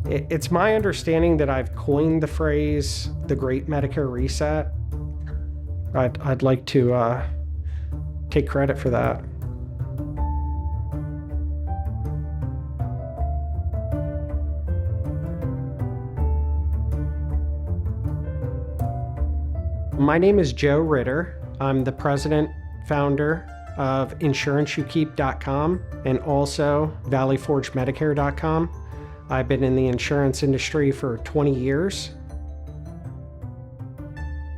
It's my understanding that I've coined the phrase, the Great Medicare Reset. I'd like to take credit for that. My name is Joe Ritter. I'm the president, founder of insuranceyoukeep.com and also valleyforgemedicare.com. I've been in the insurance industry for 20 years.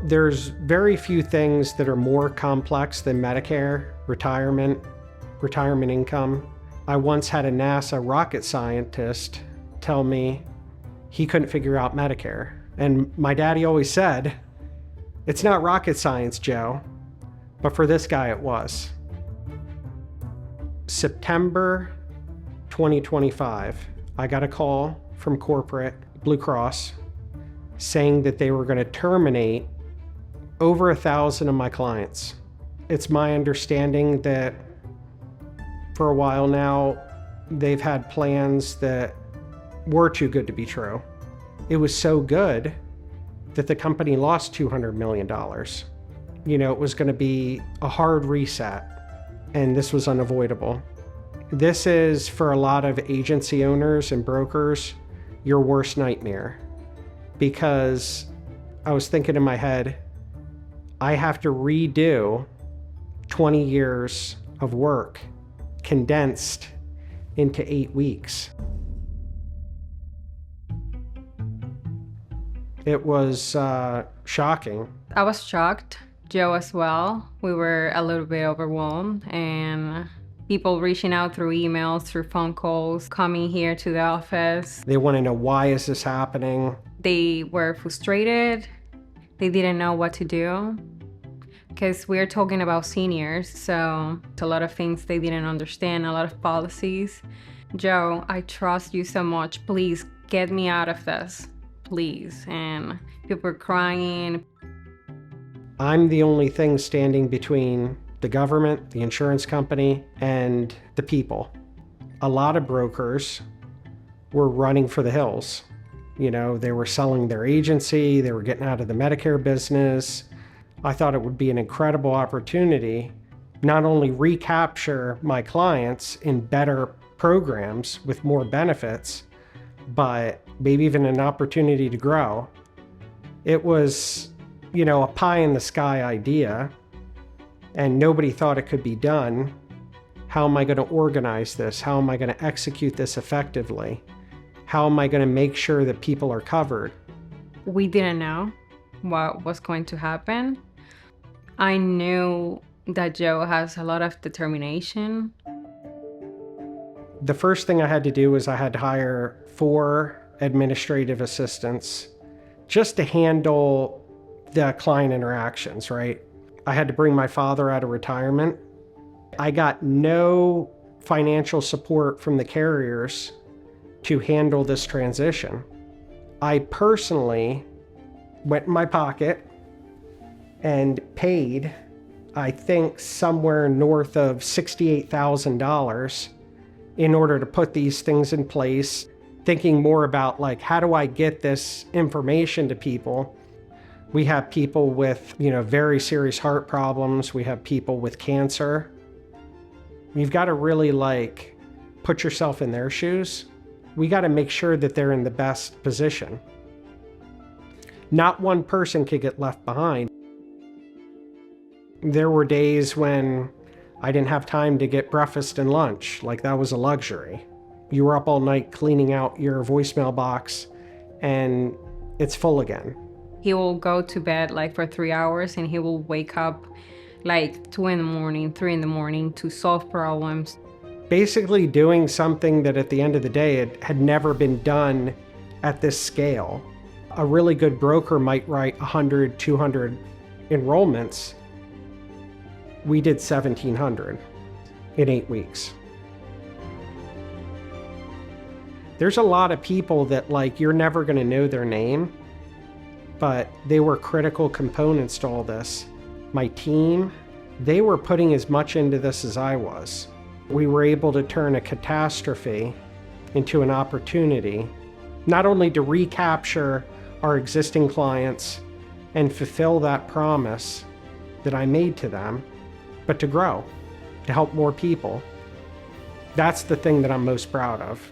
There's very few things that are more complex than Medicare, retirement income. I once had a NASA rocket scientist tell me he couldn't figure out Medicare. And my daddy always said, "It's not rocket science, Joe." But for this guy, it was. September 2025, I got a call from corporate Blue Cross saying that they were going to terminate over 1,000 of my clients. It's my understanding that for a while now, they've had plans that were too good to be true. It was so good that the company lost $200 million. You know, it was going to be a hard reset, and this was unavoidable. This is, for a lot of agency owners and brokers, your worst nightmare. Because I was thinking in my head, I have to redo 20 years of work condensed into 8 weeks. It was shocking. I was shocked. Joe as well. We were a little bit overwhelmed, and people reaching out through emails, through phone calls, coming here to the office. They want to know, why is this happening? They were frustrated. They didn't know what to do because we're talking about seniors, so it's a lot of things they didn't understand, a lot of policies. Joe, I trust you so much. Please get me out of this, please. And people were crying. I'm the only thing standing between the government, the insurance company, and the people. A lot of brokers were running for the hills. You know, they were selling their agency, they were getting out of the Medicare business. I thought it would be an incredible opportunity, not only recapture my clients in better programs with more benefits, but maybe even an opportunity to grow. It was, you know, a pie in the sky idea, and nobody thought it could be done. How am I going to organize this? How am I going to execute this effectively? How am I going to make sure that people are covered? We didn't know what was going to happen. I knew that Joe has a lot of determination. The first thing I had to do was I had to hire 4 administrative assistants just to handle the client interactions, right? I had to bring my father out of retirement. I got no financial support from the carriers to handle this transition. I personally went in my pocket and paid, I think, somewhere north of $68,000 in order to put these things in place, thinking more about, like, how do I get this information to people? We have people with, you know, very serious heart problems. We have people with cancer. You've got to really, like, put yourself in their shoes. We got to make sure that they're in the best position. Not one person could get left behind. There were days when I didn't have time to get breakfast and lunch. Like, that was a luxury. You were up all night cleaning out your voicemail box, and it's full again. He will go to bed like for 3 hours, and he will wake up like 2 in the morning, 3 in the morning to solve problems. Basically doing something that at the end of the day it had never been done at this scale. A really good broker might write 100, 200 enrollments. We did 1,700 in 8 weeks. There's a lot of people that, like, you're never going to know their name, but they were critical components to all this. My team, they were putting as much into this as I was. We were able to turn a catastrophe into an opportunity, not only to recapture our existing clients and fulfill that promise that I made to them, but to grow, to help more people. That's the thing that I'm most proud of.